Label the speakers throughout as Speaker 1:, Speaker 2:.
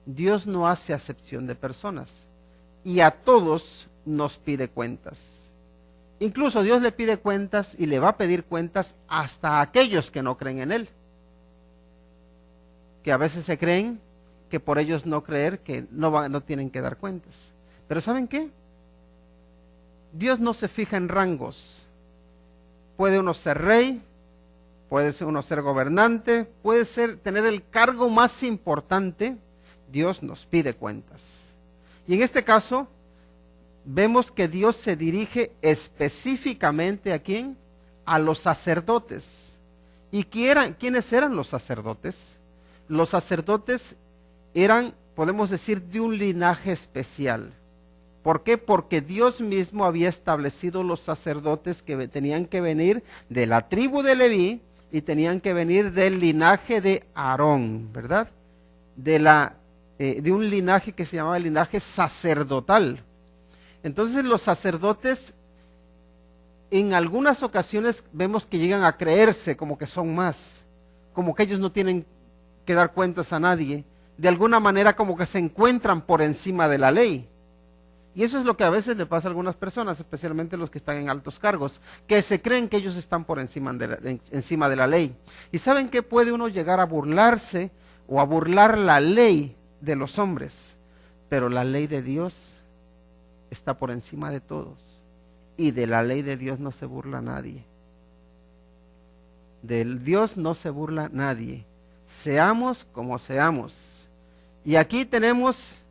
Speaker 1: Dios no hace acepción de personas y a todos nos pide cuentas. Incluso Dios le pide cuentas y le va a pedir cuentas hasta a aquellos que no creen en Él, que a veces se creen que por ellos no creer que no tienen que dar cuentas. Pero ¿saben qué? Dios no se fija en rangos. Puede uno ser rey, puede uno ser gobernante, puede tener el cargo más importante. Dios nos pide cuentas. Y en este caso, vemos que Dios se dirige específicamente ¿a quién? A los sacerdotes. ¿Y quiénes eran los sacerdotes? Los sacerdotes eran, podemos decir, de un linaje especial. ¿Por qué? Porque Dios mismo había establecido los sacerdotes que tenían que venir de la tribu de Leví y tenían que venir del linaje de Aarón, ¿verdad? De un linaje que se llamaba el linaje sacerdotal. Entonces los sacerdotes en algunas ocasiones vemos que llegan a creerse como que son más, como que ellos no tienen que dar cuentas a nadie, de alguna manera como que se encuentran por encima de la ley. Y eso es lo que a veces le pasa a algunas personas, especialmente los que están en altos cargos, que se creen que ellos están por encima de la ley. ¿Y saben qué? Puede uno llegar a burlarse o a burlar la ley de los hombres, pero la ley de Dios está por encima de todos. Y de la ley de Dios no se burla nadie. Del Dios no se burla nadie. Seamos como seamos. Y aquí tenemos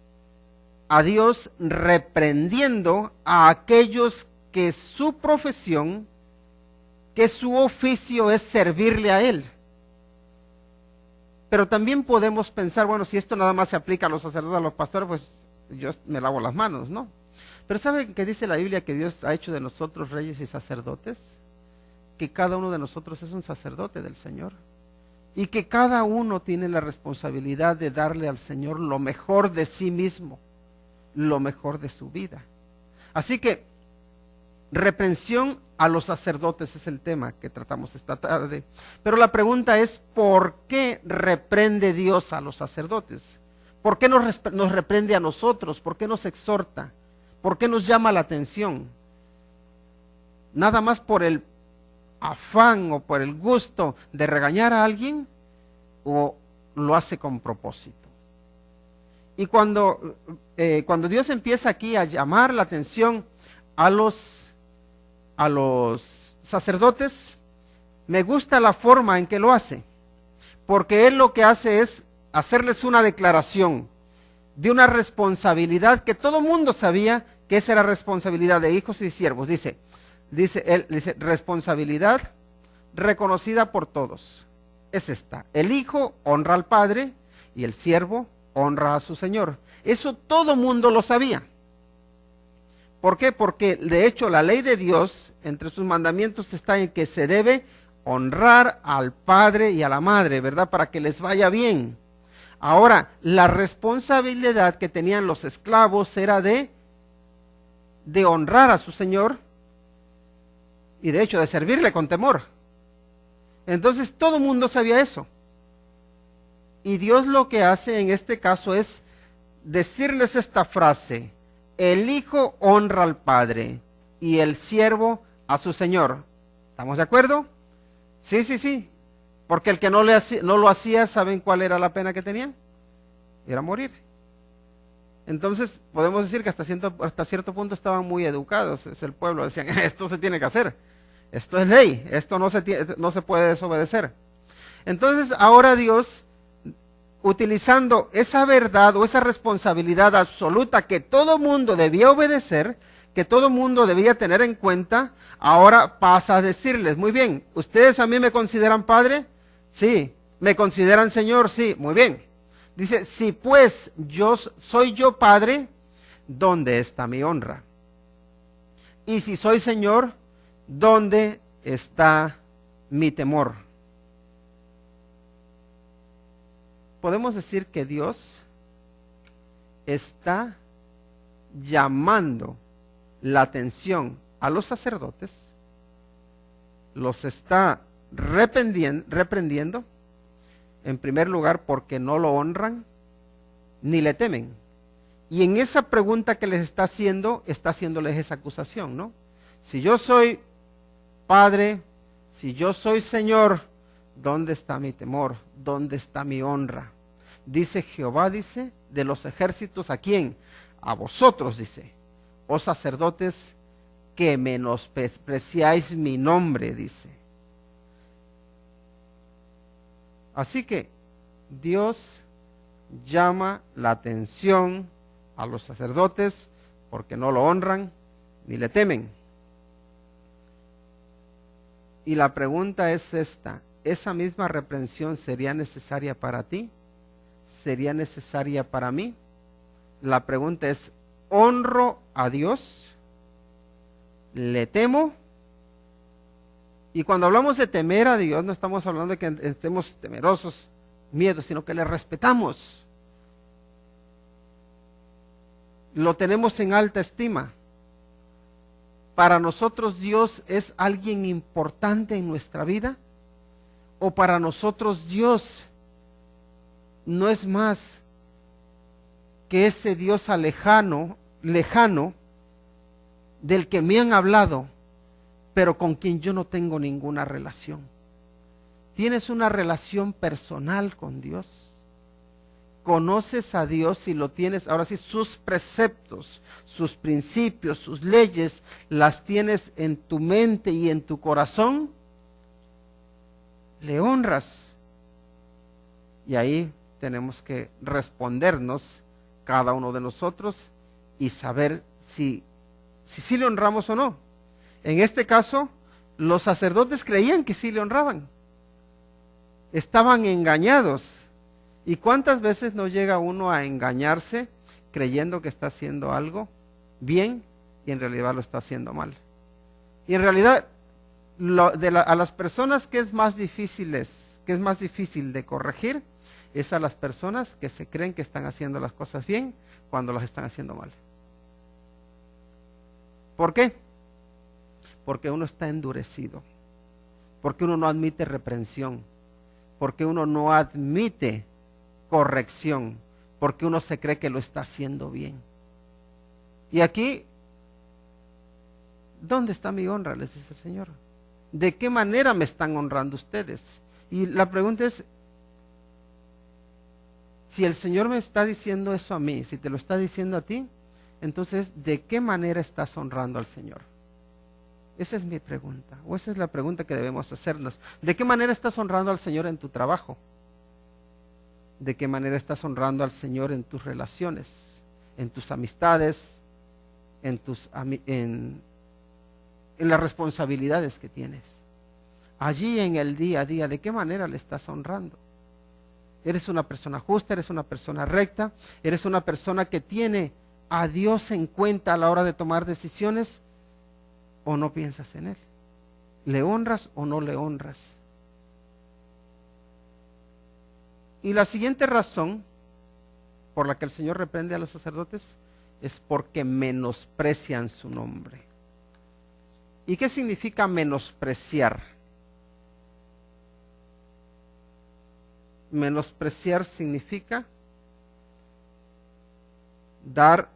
Speaker 1: a Dios reprendiendo a aquellos que su profesión, que su oficio es servirle a Él. Pero también podemos pensar, bueno, si esto nada más se aplica a los sacerdotes, a los pastores, pues yo me lavo las manos, ¿no? Pero ¿saben qué dice la Biblia? Que Dios ha hecho de nosotros reyes y sacerdotes, que cada uno de nosotros es un sacerdote del Señor, y que cada uno tiene la responsabilidad de darle al Señor lo mejor de sí mismo, lo mejor de su vida. Así que reprensión a los sacerdotes es el tema que tratamos esta tarde. Pero la pregunta es, ¿por qué reprende Dios a los sacerdotes? ¿Por qué nos reprende a nosotros? ¿Por qué nos exhorta? ¿Por qué nos llama la atención? ¿Nada más por el afán o por el gusto de regañar a alguien? ¿O lo hace con propósito? Y cuando Dios empieza aquí a llamar la atención a los sacerdotes, me gusta la forma en que lo hace, porque Él lo que hace es hacerles una declaración de una responsabilidad que todo mundo sabía que esa era responsabilidad de hijos y siervos. Dice, responsabilidad reconocida por todos. Es esta: el hijo honra al padre y el siervo honra a su señor. Eso todo mundo lo sabía. ¿Por qué? Porque de hecho la ley de Dios, entre sus mandamientos está en que se debe honrar al padre y a la madre, ¿verdad? Para que les vaya bien. Ahora, la responsabilidad que tenían los esclavos era de honrar a su señor y de hecho de servirle con temor. Entonces todo el mundo sabía eso. Y Dios lo que hace en este caso es decirles esta frase: el hijo honra al padre y el siervo a su señor. ¿Estamos de acuerdo? Sí. Porque el que no lo hacía, ¿saben cuál era la pena que tenía? Era morir. Entonces podemos decir que hasta cierto punto estaban muy educados. Es el pueblo, decían, esto se tiene que hacer. Esto es ley, esto no se puede desobedecer. Entonces ahora Dios, utilizando esa verdad o esa responsabilidad absoluta que todo mundo debía obedecer, que todo mundo debía tener en cuenta, ahora pasa a decirles: muy bien, ¿ustedes a mí me consideran padre? Sí. ¿Me consideran señor? Sí. Muy bien. Dice: si pues soy yo padre, ¿dónde está mi honra? Y si soy señor, ¿dónde está mi temor? Podemos decir que Dios está llamando la atención a los sacerdotes, los está reprendiendo, en primer lugar porque no lo honran, ni le temen. Y en esa pregunta que les está haciéndoles esa acusación, ¿no? Si yo soy Padre, si yo soy Señor, ¿dónde está mi temor? ¿Dónde está mi honra? Dice Jehová, dice, de los ejércitos, ¿a quién? A vosotros, dice, oh sacerdotes, que menospreciáis mi nombre, dice. Así que Dios llama la atención a los sacerdotes porque no lo honran ni le temen. Y la pregunta es esta: ¿esa misma reprensión sería necesaria para ti? ¿Sería necesaria para mí? La pregunta es: ¿honro a Dios? ¿Le temo? Y cuando hablamos de temer a Dios, no estamos hablando de que estemos temerosos, miedo, sino que le respetamos. Lo tenemos en alta estima. ¿Para nosotros Dios es alguien importante en nuestra vida? ¿O para nosotros Dios no es más que ese Dios lejano del que me han hablado, pero con quien yo no tengo ninguna relación? ¿Tienes una relación personal con Dios? ¿Conoces a Dios y lo tienes? Ahora sí, sus preceptos, sus principios, sus leyes, las tienes en tu mente y en tu corazón. ¿Le honras? Y ahí tenemos que respondernos cada uno de nosotros y saber si le honramos o no. En este caso, los sacerdotes creían que sí le honraban. Estaban engañados. ¿Y cuántas veces no llega uno a engañarse creyendo que está haciendo algo bien y en realidad lo está haciendo mal? Y en realidad a las personas que es más difícil de corregir es a las personas que se creen que están haciendo las cosas bien cuando las están haciendo mal. ¿Por qué? Porque uno está endurecido, porque uno no admite reprensión, porque uno no admite corrección, porque uno se cree que lo está haciendo bien. Y aquí, ¿dónde está mi honra?, les dice el Señor. ¿De qué manera me están honrando ustedes? Y la pregunta es, si el Señor me está diciendo eso a mí, si te lo está diciendo a ti, entonces, ¿de qué manera estás honrando al Señor? Esa es mi pregunta, o esa es la pregunta que debemos hacernos. ¿De qué manera estás honrando al Señor en tu trabajo? ¿De qué manera estás honrando al Señor en tus relaciones, en tus amistades, en las responsabilidades que tienes? Allí en el día a día, ¿de qué manera le estás honrando? ¿Eres una persona justa? ¿Eres una persona recta? ¿Eres una persona que tiene a Dios en cuenta a la hora de tomar decisiones? ¿O no piensas en Él? ¿Le honras o no le honras? Y la siguiente razón por la que el Señor reprende a los sacerdotes es porque menosprecian su nombre. ¿Y qué significa menospreciar? Menospreciar significa dar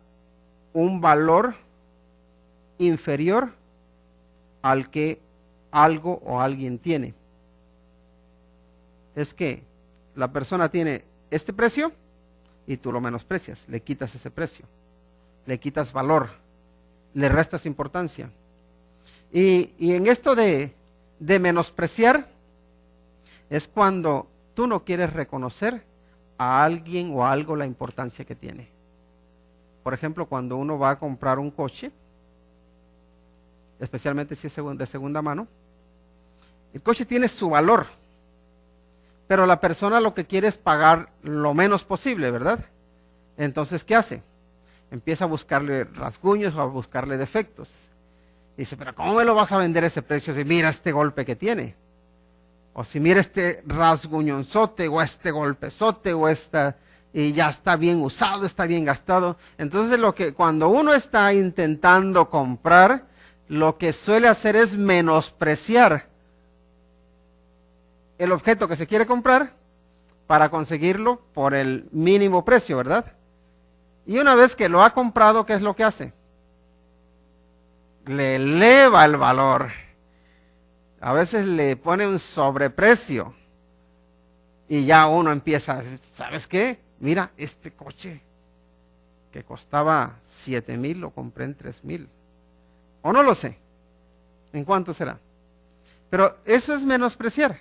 Speaker 1: un valor inferior al que algo o alguien tiene. Es que la persona tiene este precio y tú lo menosprecias, le quitas ese precio, le quitas valor, le restas importancia. Y en esto de menospreciar es cuando tú no quieres reconocer a alguien o a algo la importancia que tiene. Por ejemplo, cuando uno va a comprar un coche, especialmente si es de segunda mano, el coche tiene su valor, pero la persona lo que quiere es pagar lo menos posible, ¿verdad? Entonces, ¿qué hace? Empieza a buscarle rasguños o a buscarle defectos. Dice, pero ¿cómo me lo vas a vender ese precio si mira este golpe que tiene? O si mira este rasguñonzote o este golpezote o y ya está bien usado, está bien gastado. Entonces cuando uno está intentando comprar, lo que suele hacer es menospreciar el objeto que se quiere comprar para conseguirlo por el mínimo precio, ¿verdad? Y una vez que lo ha comprado, ¿qué es lo que hace? Le eleva el valor. A veces le pone un sobreprecio. Y ya uno empieza, ¿sabes qué? Mira, este coche que costaba 7,000, lo compré en 3,000. O no lo sé. ¿En cuánto será? Pero eso es menospreciar.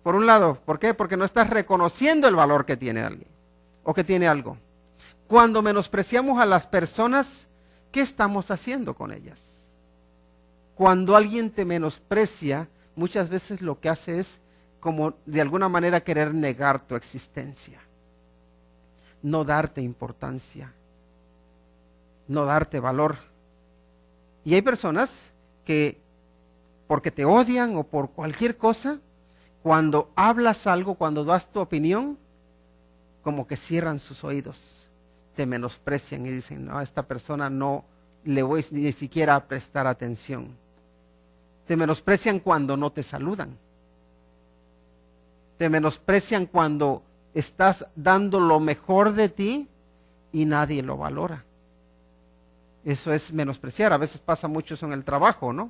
Speaker 1: Por un lado, ¿por qué? Porque no estás reconociendo el valor que tiene alguien o que tiene algo. Cuando menospreciamos a las personas, ¿qué estamos haciendo con ellas? Cuando alguien te menosprecia, muchas veces lo que hace es como de alguna manera querer negar tu existencia, no darte importancia, no darte valor. Y hay personas que porque te odian o por cualquier cosa, cuando hablas algo, cuando das tu opinión, como que cierran sus oídos, te menosprecian y dicen, no, a esta persona no le voy ni siquiera a prestar atención. Te menosprecian cuando no te saludan. Te menosprecian cuando estás dando lo mejor de ti y nadie lo valora. Eso es menospreciar. A veces pasa mucho eso en el trabajo, ¿no?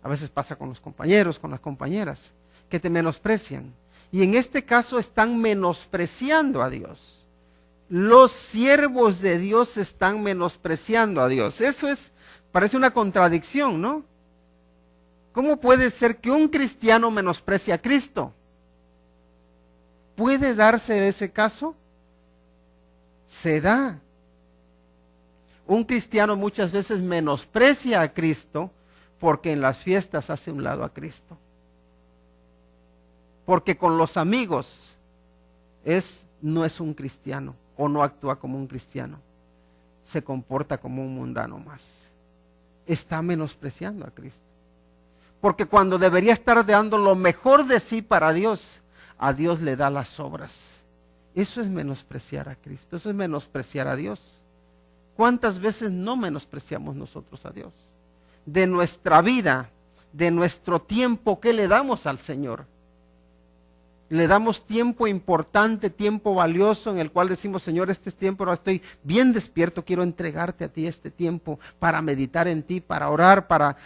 Speaker 1: A veces pasa con los compañeros, con las compañeras, que te menosprecian. Y en este caso están menospreciando a Dios. Los siervos de Dios están menospreciando a Dios. Eso parece una contradicción, ¿no? ¿Cómo puede ser que un cristiano menosprecie a Cristo? ¿Puede darse ese caso? Se da. Un cristiano muchas veces menosprecia a Cristo porque en las fiestas hace un lado a Cristo. Porque con los amigos no es un cristiano o no actúa como un cristiano. Se comporta como un mundano más. Está menospreciando a Cristo. Porque cuando debería estar dando lo mejor de sí para Dios, a Dios le da las obras. Eso es menospreciar a Cristo, eso es menospreciar a Dios. ¿Cuántas veces no menospreciamos nosotros a Dios? De nuestra vida, de nuestro tiempo, ¿qué le damos al Señor? Le damos tiempo importante, tiempo valioso en el cual decimos, Señor, este tiempo ahora estoy bien despierto, quiero entregarte a ti este tiempo para meditar en ti, para orar, para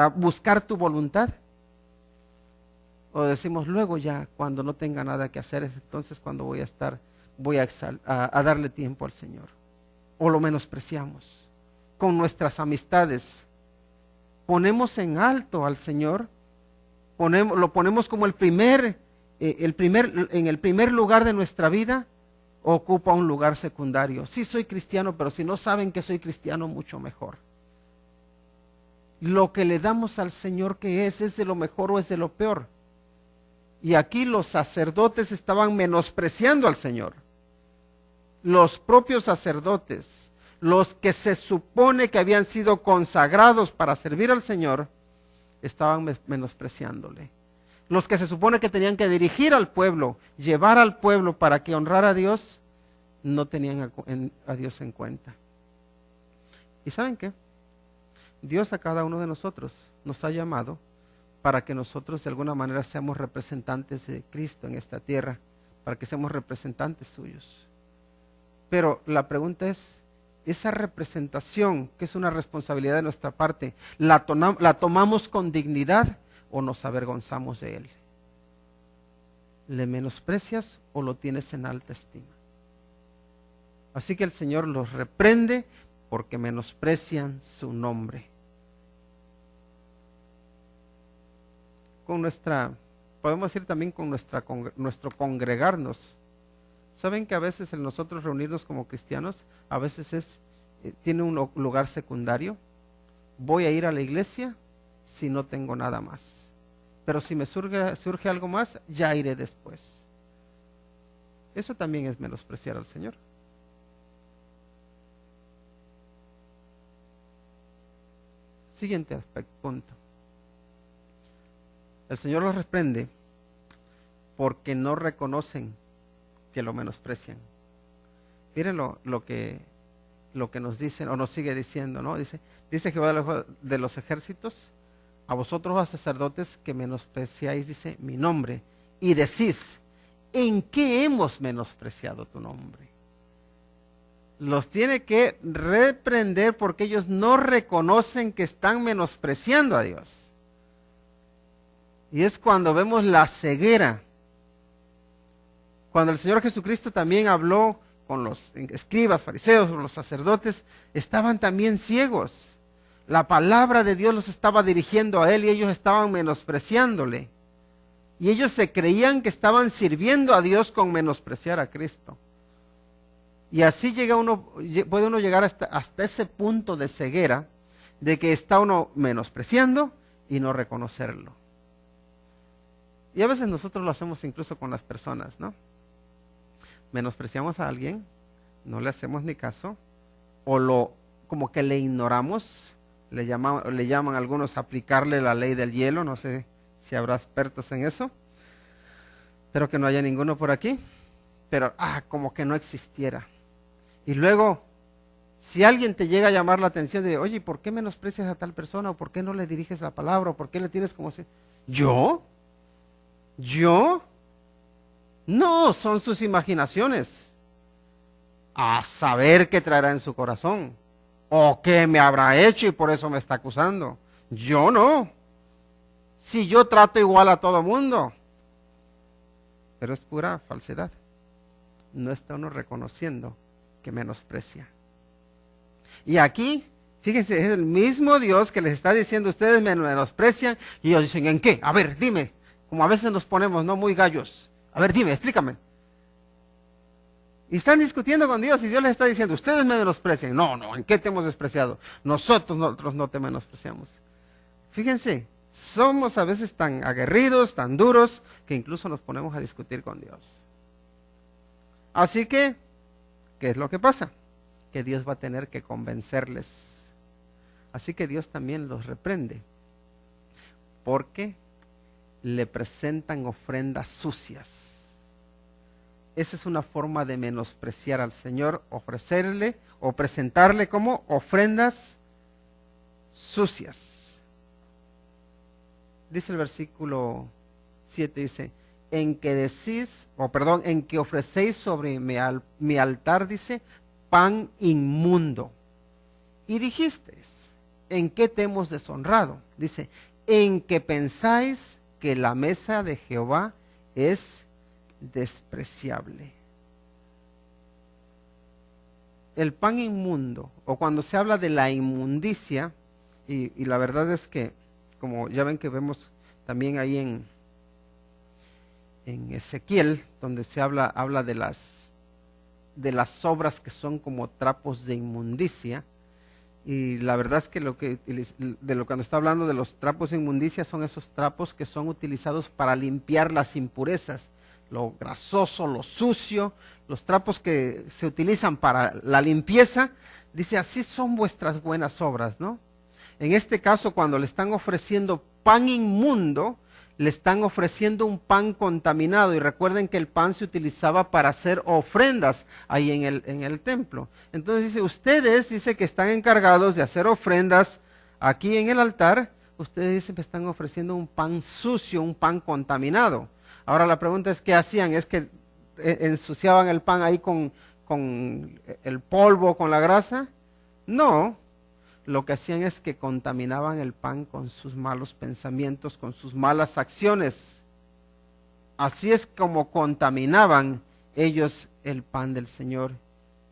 Speaker 1: buscar tu voluntad. O decimos luego ya, cuando no tenga nada que hacer, es entonces cuando voy a darle tiempo al Señor. O lo menospreciamos. Con nuestras amistades, ponemos en alto al Señor, lo ponemos como en el primer lugar de nuestra vida, ocupa un lugar secundario. Sí soy cristiano, pero si no saben que soy cristiano, mucho mejor. Lo que le damos al Señor, ¿qué es de lo mejor o es de lo peor? Y aquí los sacerdotes estaban menospreciando al Señor. Los propios sacerdotes, los que se supone que habían sido consagrados para servir al Señor, estaban menospreciándole. Los que se supone que tenían que dirigir al pueblo, llevar al pueblo para que honrara a Dios, no tenían a Dios en cuenta. ¿Y saben qué? Dios a cada uno de nosotros nos ha llamado para que nosotros de alguna manera seamos representantes de Cristo en esta tierra, para que seamos representantes suyos. Pero la pregunta es, esa representación, que es una responsabilidad de nuestra parte, ¿la tomamos con dignidad o nos avergonzamos de él? ¿Le menosprecias o lo tienes en alta estima? Así que el Señor los reprende porque menosprecian su nombre. Podemos decir también con nuestro congregarnos. ¿Saben que a veces el nosotros reunirnos como cristianos, a veces tiene un lugar secundario? Voy a ir a la iglesia si no tengo nada más. Pero si me surge algo más, ya iré después. Eso también es menospreciar al Señor. Siguiente punto. El Señor los reprende porque no reconocen que lo menosprecian. Miren lo que nos dicen o nos sigue diciendo, ¿no? Dice Jehová de los ejércitos, a vosotros los sacerdotes que menospreciáis, dice, mi nombre, y decís, ¿en qué hemos menospreciado tu nombre? los tiene que reprender porque ellos no reconocen que están menospreciando a Dios. Y es cuando vemos la ceguera. Cuando el Señor Jesucristo también habló con los escribas, fariseos, los sacerdotes, estaban también ciegos. La palabra de Dios los estaba dirigiendo a Él y ellos estaban menospreciándole. Y ellos se creían que estaban sirviendo a Dios con menospreciar a Cristo. Y así puede uno llegar hasta ese punto de ceguera, de que está uno menospreciando y no reconocerlo. Y a veces nosotros lo hacemos incluso con las personas, ¿no? Menospreciamos a alguien, no le hacemos ni caso, o como que le ignoramos, le llaman algunos a aplicarle la ley del hielo, no sé si habrá expertos en eso, espero que no haya ninguno por aquí, pero como que no existiera. Y luego, si alguien te llega a llamar la atención de, oye, ¿por qué menosprecias a tal persona? ¿O por qué no le diriges la palabra? ¿O por qué le tienes como si... ¿Yo? No, son sus imaginaciones. A saber qué traerá en su corazón. O qué me habrá hecho y por eso me está acusando. Yo no. Si yo trato igual a todo mundo. Pero es pura falsedad. No está uno reconociendo que menosprecia. Y aquí, fíjense, es el mismo Dios que les está diciendo, ustedes me menosprecian, y ellos dicen, ¿en qué? A ver, dime. Como a veces nos ponemos, ¿no? Muy gallos. A ver, dime, explícame. Y están discutiendo con Dios y Dios les está diciendo, ustedes me menosprecian. No, ¿en qué te hemos despreciado? Nosotros no te menospreciamos. Fíjense, somos a veces tan aguerridos, tan duros, que incluso nos ponemos a discutir con Dios. Así que, ¿qué es lo que pasa? Que Dios va a tener que convencerles. Así que Dios también los reprende. Porque le presentan ofrendas sucias. Esa es una forma de menospreciar al Señor, ofrecerle o presentarle como ofrendas sucias. Dice el versículo 7, dice, en que ofrecéis sobre mi altar, dice, pan inmundo. Y dijisteis, ¿en qué te hemos deshonrado? Dice, en que pensáis que la mesa de Jehová es despreciable. El pan inmundo, o cuando se habla de la inmundicia, y la verdad es que, como ya ven que vemos también ahí en Ezequiel, donde se habla de las obras que son como trapos de inmundicia, y la verdad es que cuando está hablando de los trapos de inmundicia son esos trapos que son utilizados para limpiar las impurezas, lo grasoso, lo sucio, los trapos que se utilizan para la limpieza. Dice, así son vuestras buenas obras, ¿no? En este caso, cuando le están ofreciendo pan inmundo, le están ofreciendo un pan contaminado, y recuerden que el pan se utilizaba para hacer ofrendas ahí en el templo. Entonces dice, ustedes, dice que están encargados de hacer ofrendas aquí en el altar, ustedes dicen que están ofreciendo un pan sucio, un pan contaminado. Ahora la pregunta es, ¿qué hacían? ¿Es que ensuciaban el pan ahí con el polvo, con la grasa? No. Lo que hacían es que contaminaban el pan con sus malos pensamientos, con sus malas acciones. Así es como contaminaban ellos el pan del Señor.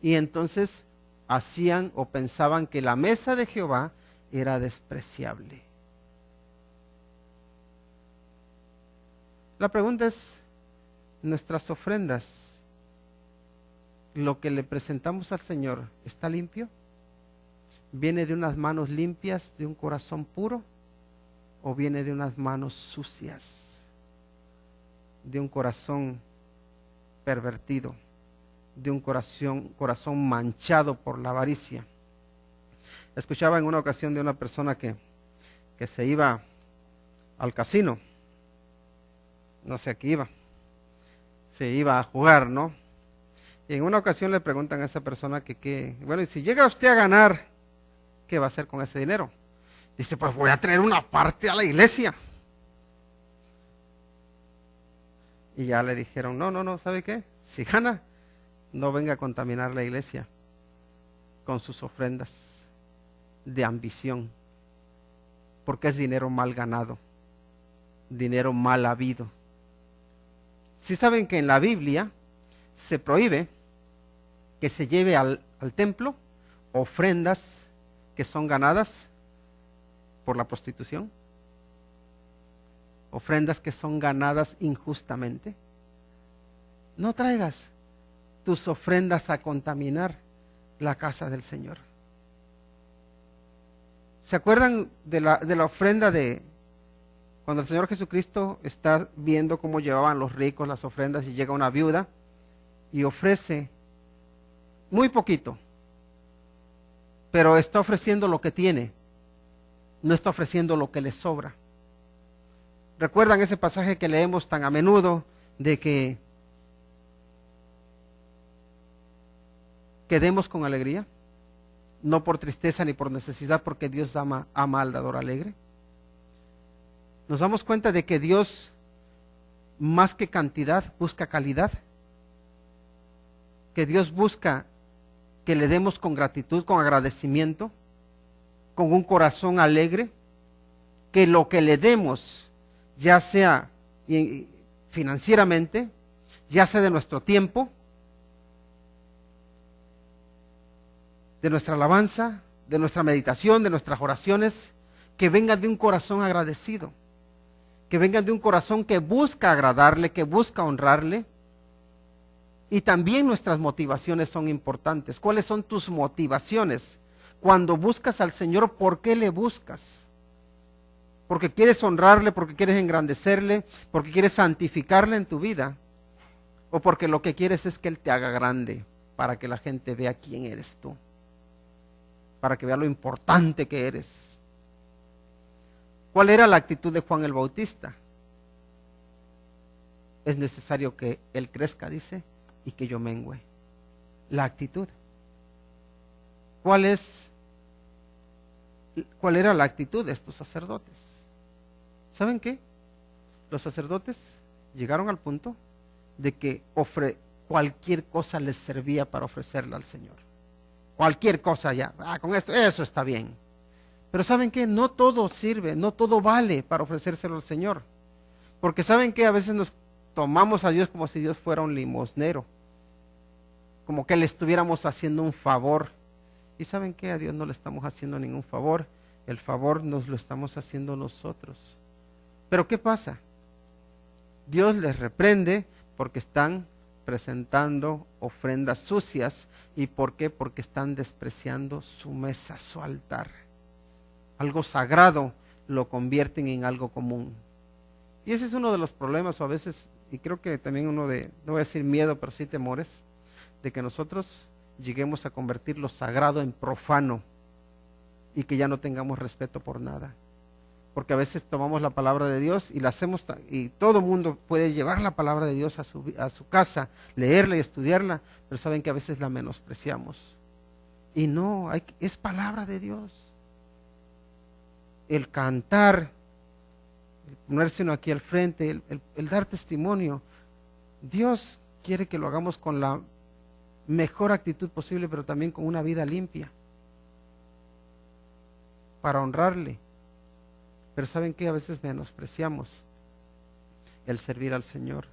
Speaker 1: Y entonces hacían o pensaban que la mesa de Jehová era despreciable. La pregunta es, ¿nuestras ofrendas, lo que le presentamos al Señor, está limpio? ¿Viene de unas manos limpias, de un corazón puro? ¿O viene de unas manos sucias, de un corazón pervertido, de un corazón manchado por la avaricia? Escuchaba en una ocasión de una persona que se iba al casino, no sé a qué iba, se iba a jugar, ¿no? Y en una ocasión le preguntan a esa persona bueno, y si llega usted a ganar, ¿qué va a hacer con ese dinero? Dice, pues voy a traer una parte a la iglesia. Y ya le dijeron, no, ¿sabe qué? Si gana, no venga a contaminar la iglesia. con sus ofrendas de ambición, porque es dinero mal ganado, dinero mal habido. Si saben que en la Biblia se prohíbe que se lleve al templo ofrendas que son ganadas por la prostitución, ofrendas que son ganadas injustamente. No traigas tus ofrendas a contaminar la casa del Señor. ¿Se acuerdan de la ofrenda de cuando el Señor Jesucristo está viendo cómo llevaban los ricos las ofrendas y llega una viuda y ofrece muy poquito, pero está ofreciendo lo que tiene, no está ofreciendo lo que le sobra? ¿Recuerdan ese pasaje que leemos tan a menudo de que demos con alegría? No por tristeza ni por necesidad, porque Dios ama al dador alegre. Nos damos cuenta de que Dios, más que cantidad, busca calidad. Que Dios busca que le demos con gratitud, con agradecimiento, con un corazón alegre. Que lo que le demos, ya sea financieramente, ya sea de nuestro tiempo, de nuestra alabanza, de nuestra meditación, de nuestras oraciones, que vengan de un corazón agradecido, que vengan de un corazón que busca agradarle, que busca honrarle. Y también nuestras motivaciones son importantes. ¿Cuáles son tus motivaciones? Cuando buscas al Señor, ¿por qué le buscas? ¿Porque quieres honrarle, porque quieres engrandecerle, porque quieres santificarle en tu vida? ¿O porque lo que quieres es que Él te haga grande para que la gente vea quién eres tú? Para que vea lo importante que eres. ¿Cuál era la actitud de Juan el Bautista? Es necesario que Él crezca, dice, y que yo mengüe. La actitud. ¿Cuál era la actitud de estos sacerdotes? ¿Saben qué? Los sacerdotes llegaron al punto de que cualquier cosa les servía para ofrecerla al Señor. Cualquier cosa ya, con esto, eso está bien. Pero ¿saben qué? No todo sirve, no todo vale para ofrecérselo al Señor. Porque ¿saben qué? A veces nos tomamos a Dios como si Dios fuera un limosnero. Como que le estuviéramos haciendo un favor. Y ¿saben qué? A Dios no le estamos haciendo ningún favor. El favor nos lo estamos haciendo nosotros. Pero ¿qué pasa? Dios les reprende porque están presentando ofrendas sucias. ¿Y por qué? Porque están despreciando su mesa, su altar. Algo sagrado lo convierten en algo común. Y ese es uno de los problemas, o a veces, y creo que también uno de, no voy a decir miedo, pero sí temores, de que nosotros lleguemos a convertir lo sagrado en profano y que ya no tengamos respeto por nada. Porque a veces tomamos la palabra de Dios y la hacemos, y todo mundo puede llevar la palabra de Dios a su casa, leerla y estudiarla, pero saben que a veces la menospreciamos. Y no, es palabra de Dios. El cantar, el ponerse uno aquí al frente, el dar testimonio. Dios quiere que lo hagamos con la mejor actitud posible, pero también con una vida limpia, para honrarle. Pero ¿saben qué? A veces menospreciamos el servir al Señor.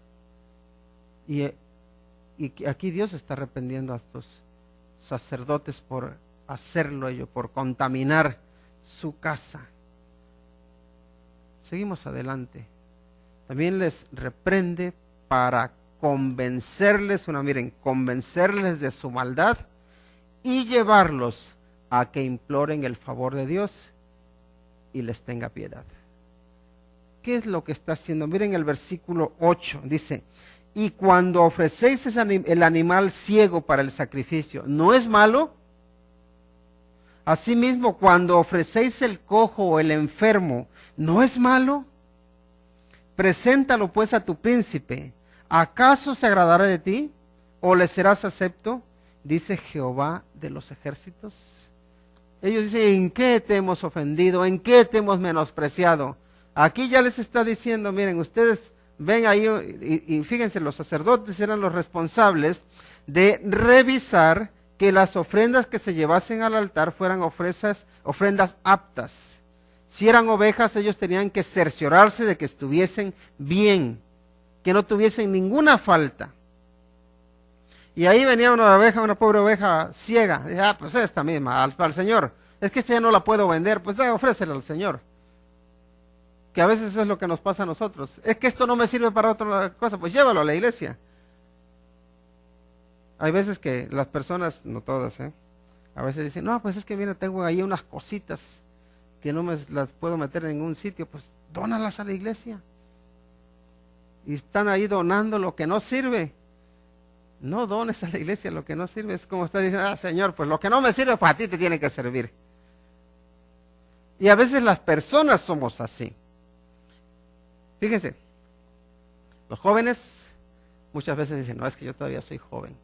Speaker 1: Y aquí Dios está arrepentiendo a estos sacerdotes por hacerlo ello, por contaminar su casa. Seguimos adelante. También les reprende para convencerles de su maldad y llevarlos a que imploren el favor de Dios y les tenga piedad. ¿Qué es lo que está haciendo? Miren el versículo 8, dice: y cuando ofrecéis el animal ciego para el sacrificio, ¿no es malo? Asimismo, cuando ofrecéis el cojo o el enfermo, ¿no es malo? Preséntalo pues a tu príncipe. ¿Acaso se agradará de ti? ¿O le serás acepto? Dice Jehová de los ejércitos. Ellos dicen: ¿en qué te hemos ofendido? ¿En qué te hemos menospreciado? Aquí ya les está diciendo: miren, ustedes ven ahí, y fíjense, los sacerdotes eran los responsables de revisar que las ofrendas que se llevasen al altar fueran ofrendas aptas. Si eran ovejas, ellos tenían que cerciorarse de que estuviesen bien, que no tuviesen ninguna falta. Y ahí venía una oveja, una pobre oveja ciega. Dice, pues esta misma, al Señor. Es que esta ya no la puedo vender, pues ofrécela al Señor. Que a veces es lo que nos pasa a nosotros. Es que esto no me sirve para otra cosa, pues llévalo a la iglesia. Hay veces que las personas, no todas, a veces dicen, no, pues es que mira, tengo ahí unas cositas que no me las puedo meter en ningún sitio, pues dónalas a la iglesia. Y están ahí donando lo que no sirve. No dones a la iglesia lo que no sirve. Es como está diciendo, Señor, pues lo que no me sirve, pues a ti te tiene que servir. Y a veces las personas somos así. Fíjense, los jóvenes muchas veces dicen, no, es que yo todavía soy joven.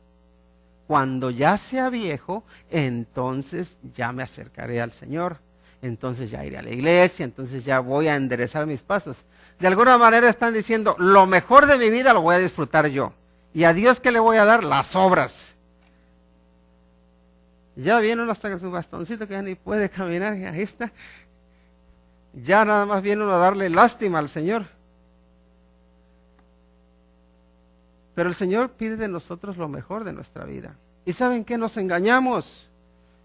Speaker 1: Cuando ya sea viejo, entonces ya me acercaré al Señor. Entonces ya iré a la iglesia, entonces ya voy a enderezar mis pasos. De alguna manera están diciendo, lo mejor de mi vida lo voy a disfrutar yo. ¿Y a Dios qué le voy a dar? Las obras. Ya viene uno hasta con su bastoncito que ya ni puede caminar, ahí está. Ya nada más viene uno a darle lástima al Señor. Pero el Señor pide de nosotros lo mejor de nuestra vida. ¿Y saben qué? Nos engañamos.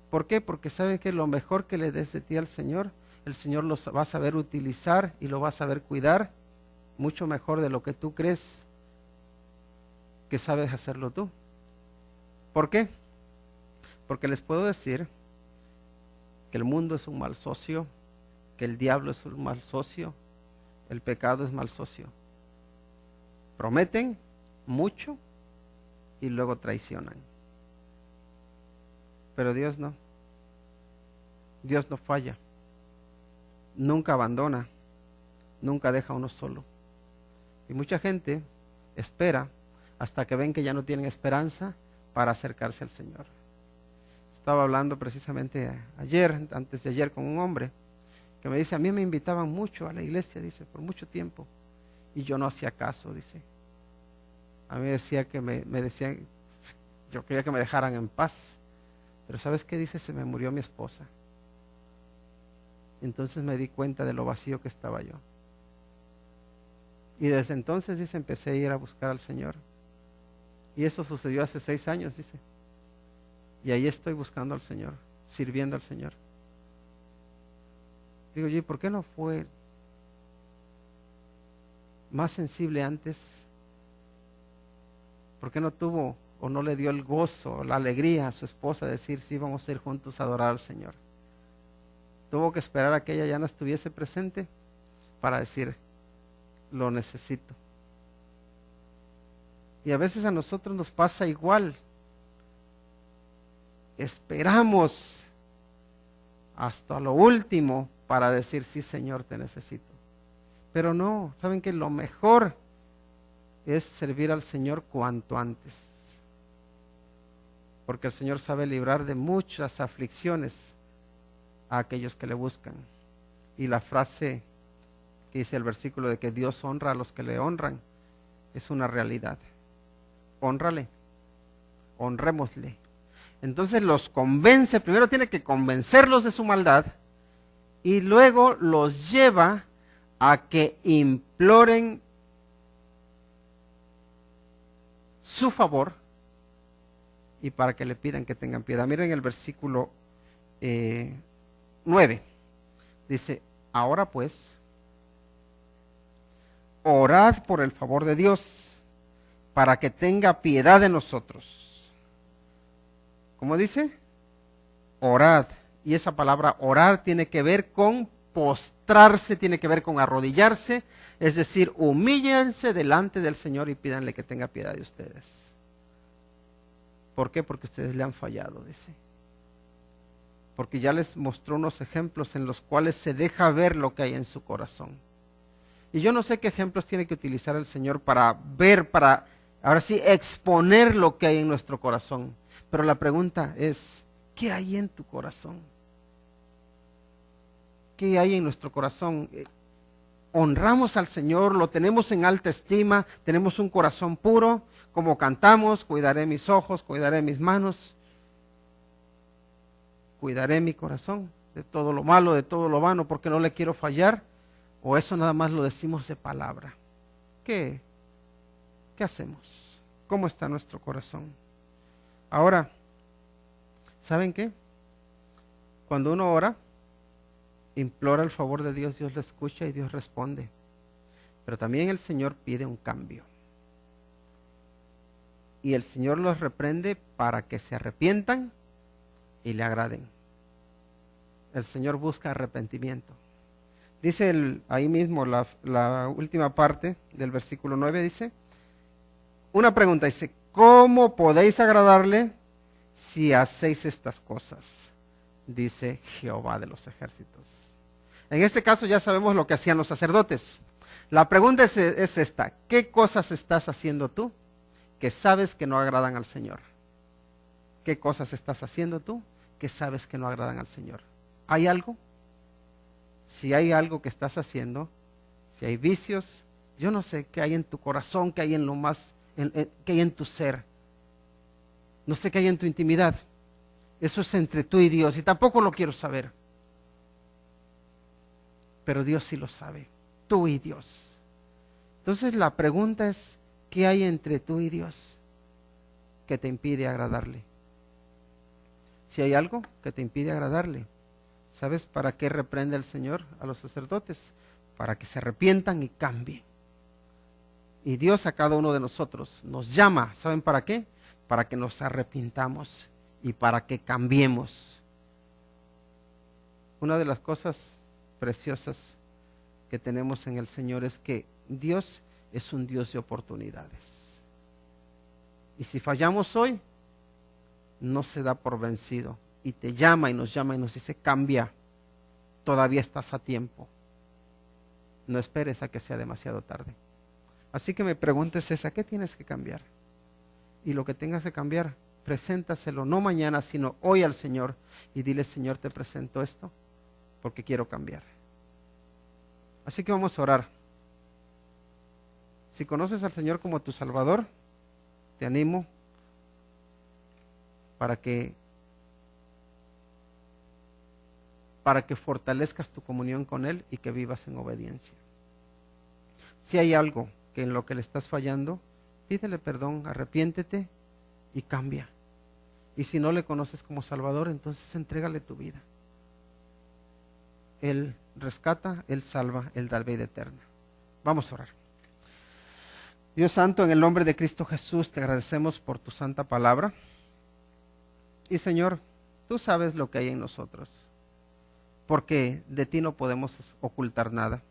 Speaker 1: ¿Por qué? Porque saben que lo mejor que le des de ti al Señor, el Señor lo va a saber utilizar y lo va a saber cuidar mucho mejor de lo que tú crees que sabes hacerlo tú. ¿Por qué? Porque les puedo decir que el mundo es un mal socio, que el diablo es un mal socio, el pecado es mal socio. Prometen mucho y luego traicionan. Pero Dios no. Dios no falla. Nunca abandona. Nunca deja a uno solo. Y mucha gente espera hasta que ven que ya no tienen esperanza para acercarse al Señor. Estaba hablando precisamente ayer, antes de ayer, con un hombre que me dice, a mí me invitaban mucho a la iglesia, dice, por mucho tiempo, y yo no hacía caso, dice. A mí decía que me decían, yo quería que me dejaran en paz, pero ¿sabes qué? Dice, se me murió mi esposa. Entonces me di cuenta de lo vacío que estaba yo. Y desde entonces, dice, empecé a ir a buscar al Señor. Y eso sucedió hace 6 años, dice. Y ahí estoy buscando al Señor, sirviendo al Señor. Digo, ¿y por qué no fue más sensible antes? ¿Por qué no tuvo o no le dio el gozo, la alegría a su esposa de decir, sí, vamos a ir juntos a adorar al Señor? Tuvo que esperar a que ella ya no estuviese presente para decir, lo necesito. Y a veces a nosotros nos pasa igual. Esperamos hasta lo último para decir, sí, Señor, te necesito. Pero no, saben que lo mejor es servir al Señor cuanto antes. Porque el Señor sabe librar de muchas aflicciones a aquellos que le buscan. Y la frase que dice el versículo de que Dios honra a los que le honran es una realidad. Hónrale, honrémosle. Entonces los convence, primero tiene que convencerlos de su maldad y luego los lleva a que imploren su favor y para que le pidan que tengan piedad. Miren el versículo 9. Dice, ahora pues, orad por el favor de Dios para que tenga piedad de nosotros. ¿Cómo dice? Orad. Y esa palabra orar tiene que ver con postrarse, tiene que ver con arrodillarse, es decir, humíllense delante del Señor y pídanle que tenga piedad de ustedes. ¿Por qué? Porque ustedes le han fallado, dice. Porque ya les mostró unos ejemplos en los cuales se deja ver lo que hay en su corazón. Y yo no sé qué ejemplos tiene que utilizar el Señor para ver, para ahora sí exponer lo que hay en nuestro corazón. Pero la pregunta es, ¿qué hay en tu corazón? ¿Qué hay en nuestro corazón? Honramos al Señor, lo tenemos en alta estima, tenemos un corazón puro, como cantamos, cuidaré mis ojos, cuidaré mis manos. cuidaré mi corazón de todo lo malo, de todo lo vano, porque no le quiero fallar, o eso nada más lo decimos de palabra. ¿Qué hacemos? ¿Cómo está nuestro corazón? Ahora, ¿saben qué? Cuando uno ora, implora el favor de Dios, Dios le escucha y Dios responde. Pero también el Señor pide un cambio. Y el Señor los reprende para que se arrepientan y le agraden. El Señor busca arrepentimiento. Dice ahí mismo la última parte del versículo 9, dice, una pregunta, dice, ¿cómo podéis agradarle si hacéis estas cosas? Dice Jehová de los ejércitos. En este caso ya sabemos lo que hacían los sacerdotes. La pregunta es esta, ¿qué cosas estás haciendo tú que sabes que no agradan al Señor? ¿Qué cosas estás haciendo tú que sabes que no agradan al Señor? ¿Hay algo? Si hay algo que estás haciendo, si hay vicios, yo no sé qué hay en tu corazón, qué hay en lo más, qué hay en tu ser. No sé qué hay en tu intimidad. Eso es entre tú y Dios y tampoco lo quiero saber. Pero Dios sí lo sabe, tú y Dios. Entonces la pregunta es, ¿qué hay entre tú y Dios que te impide agradarle? Si hay algo que te impide agradarle, ¿sabes para qué reprende el Señor a los sacerdotes? Para que se arrepientan y cambien. Y Dios a cada uno de nosotros nos llama, ¿saben para qué? Para que nos arrepintamos y para que cambiemos. Una de las cosas preciosas que tenemos en el Señor es que Dios es un Dios de oportunidades. Y si fallamos hoy, no se da por vencido. Y te llama y nos dice, cambia, todavía estás a tiempo. No esperes a que sea demasiado tarde. Así que mi pregunta es esa, ¿qué tienes que cambiar? Y lo que tengas que cambiar, preséntaselo, no mañana, sino hoy al Señor. Y dile, Señor, te presento esto, porque quiero cambiar. Así que vamos a orar. Si conoces al Señor como tu Salvador, te animo para que fortalezcas tu comunión con Él y que vivas en obediencia. Si hay algo que en lo que le estás fallando, pídele perdón, arrepiéntete y cambia. Y si no le conoces como Salvador, entonces entrégale tu vida. Él rescata, Él salva, Él da vida eterna. Vamos a orar. Dios Santo, en el nombre de Cristo Jesús, te agradecemos por tu santa palabra. Y Señor, tú sabes lo que hay en nosotros, porque de ti no podemos ocultar nada.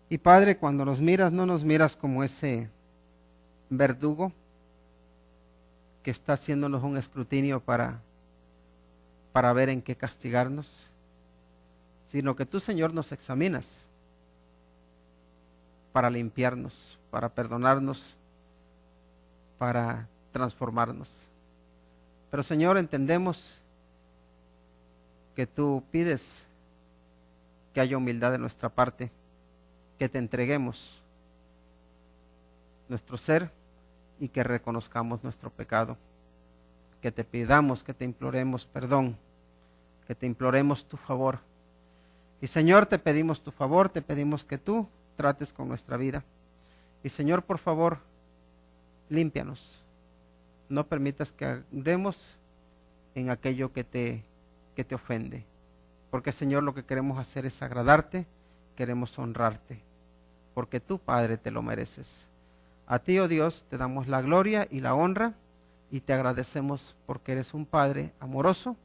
Speaker 1: Y Padre, cuando nos miras, no nos miras como ese verdugo que está haciéndonos un escrutinio para ver en qué castigarnos, sino que tú, Señor, nos examinas para limpiarnos, para perdonarnos, para transformarnos. Pero Señor, entendemos que tú pides que haya humildad de nuestra parte, que te entreguemos nuestro ser y que reconozcamos nuestro pecado, que te pidamos, que te imploremos perdón, que te imploremos tu favor. Y Señor, te pedimos tu favor, te pedimos que tú trates con nuestra vida. Y Señor, por favor, límpianos. No permitas que andemos en aquello que te ofende. Porque Señor, lo que queremos hacer es agradarte, queremos honrarte. Porque tú, Padre, te lo mereces. A ti, oh Dios, te damos la gloria y la honra y te agradecemos porque eres un Padre amoroso,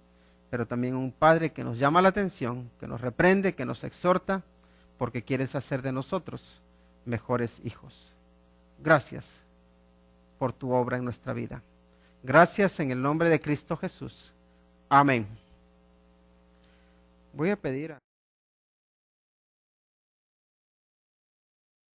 Speaker 1: pero también un Padre que nos llama la atención, que nos reprende, que nos exhorta, porque quieres hacer de nosotros mejores hijos. Gracias por tu obra en nuestra vida. Gracias en el nombre de Cristo Jesús. Amén. Voy a pedir a